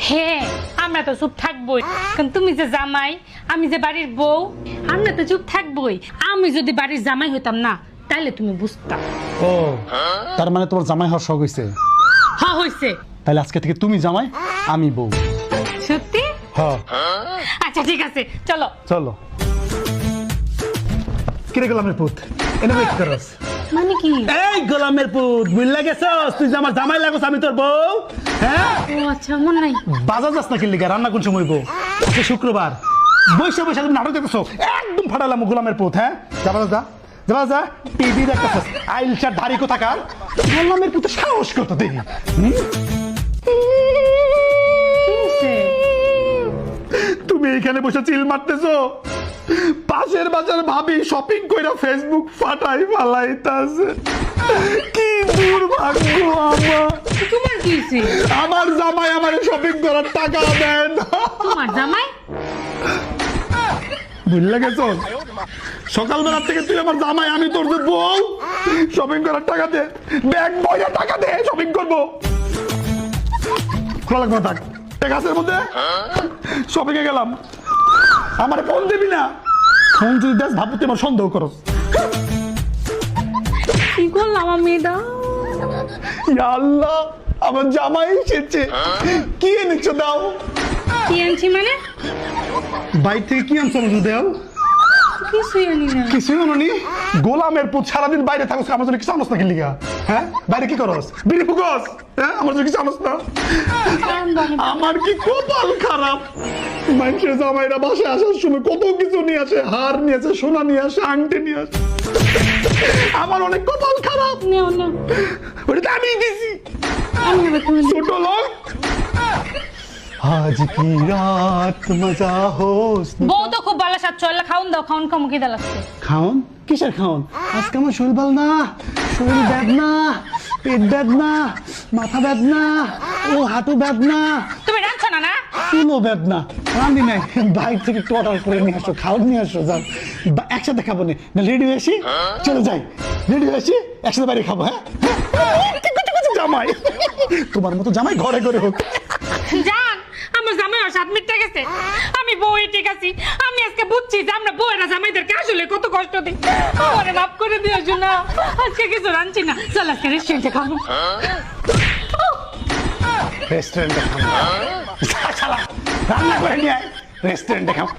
হ্যাঁ আমরা তো চুপ থাকবোই, কারণ তুমি যে জামাই, আমি যে বাড়ির বউ, আমরা তো চুপ থাকবোই। আমি যদি বাড়ির জামাই হইতাম না, তাইলে তুমি বুঝতাম। ও তার মানে তোমার জামাই হওয়ার শখ হয়েছে? হ্যাঁ হইছে। তাহলে আজকে থেকে তুমি জামাই, আমি বউ। সত্যি? হ্যাঁ। আচ্ছা ঠিক আছে, চলো চলো। কিরে গোলামের পুত, এনে ওয়েট করস? মানে কি? এই গোলামের পুত, বুঝলা গেছস তুই যে আমার জামাই লাগছ, আমি তোর বউ। হ্যাঁ ও আচ্ছা, মন নাই। বাজার যাস না কিনলি, রান্না কোন সময় গো? আজকে শুক্রবার, বৈশা বৈশা তুমি নাটক দেখতেছো, একদম ফাটালাম গোলামের পুত। হ্যাঁ যাবা যা, যাবা যা, টিভি দেখতেছস, আইলচার ধারি কোথাকার। গোলামের পুত সাহস কত দেখি। তুমি এখানে বসে চিল মারতেছো, পাশের বাজার ভাবি শপিং কইরা ফেসবুক ফাটাই ফালাইতাছে। কি দুর্ভাগ্য আমার। তোমার কি হইছে? আমার জামাই আমারে শপিং করার টাকা দেন। তোমার জামাই? ভুলে গেছো? সকালবেলা থেকে তুই আমার জামাই, আমি তোর যে বউ। শপিং করার টাকা দে, ব্যাগ বইয়া টাকা দে, শপিং করবো। খোলা লাগবে থাক, এক গাছের মধ্যে শপিং এ গেলাম। আমার ফোন দিবি না, ফোন যদি দেখ ভাবতে আমার সন্দেহ করো। কি করলাম আমি এটা? ইয়া আল্লাহ, আমার জামাই এসেছে। কি এনেছো দাও? কি আনছি মানে? বাইর থেকে কি আনছো আমাকে দাও। কিছুই আনি না। কিছুই আনোনি? গোলামের পুত সারাদিন বাইরে থাকস, আমার জন্য কিছু আনস না কিলিগা? হ্যাঁ বাইরে কি করস? বিড়ি ফুকস? হ্যাঁ আমার জন্য কিছু আনস না? আমার কি কপাল খারাপ। মানুষের জামাইরা বাসায় আসার সময় কত কিছু নিয়ে আসে, হার নিয়ে আসে, সোনা নিয়ে আসে, আংটি নিয়ে আসে। আমার অনেক কপাল খারাপ। নেও না, ওটা তো আমি দিছি। আমি আবার তুমি ছোট লোক। আজ কি রাত মজা হোস। বউ তো খুব ভালো সাথ, চল খাউন দাও, খাউন কম কি লাগছে? খাওন? কিসের খাওন? আজকে আমার শরীর ভালো না, শরীর বেদনা, পেট বেদনা, মাথা বেদনা, ও হাঁটু বেদনা, তুমি রাখছো না? না চুলো বেদনা। রান্দি নাই, বাইক থেকে একটু অর্ডার করে নিয়ে আসো, খাওয়ার নিয়ে আসো। যাও একসাথে খাবো না, রেডি হয়ে আসি, চলে যাই, রেডি হয়ে আসি, একসাথে বাইরে খাবো। হ্যাঁ জামাই, তোমার মতো জামাই ঘরে ঘরে হোক। জান, আমার জামাই 7 মিনিট গেছে, আমি বউই ঠিক আছি। আমি আজকে বুঝছি যে আমরা বউয়েরা জামাইদেরকে আসলে কত কষ্ট দিই। আমারে মাফ করে দিও শোনা, আজকে কিছু রাঁধছি না, চল আজকে রেস্টুরেন্টে খাবো। রেস্টুরেন্টে খাবো? রান্না করে নিয়ে আয়, রেস্টুরেন্টে খাবো।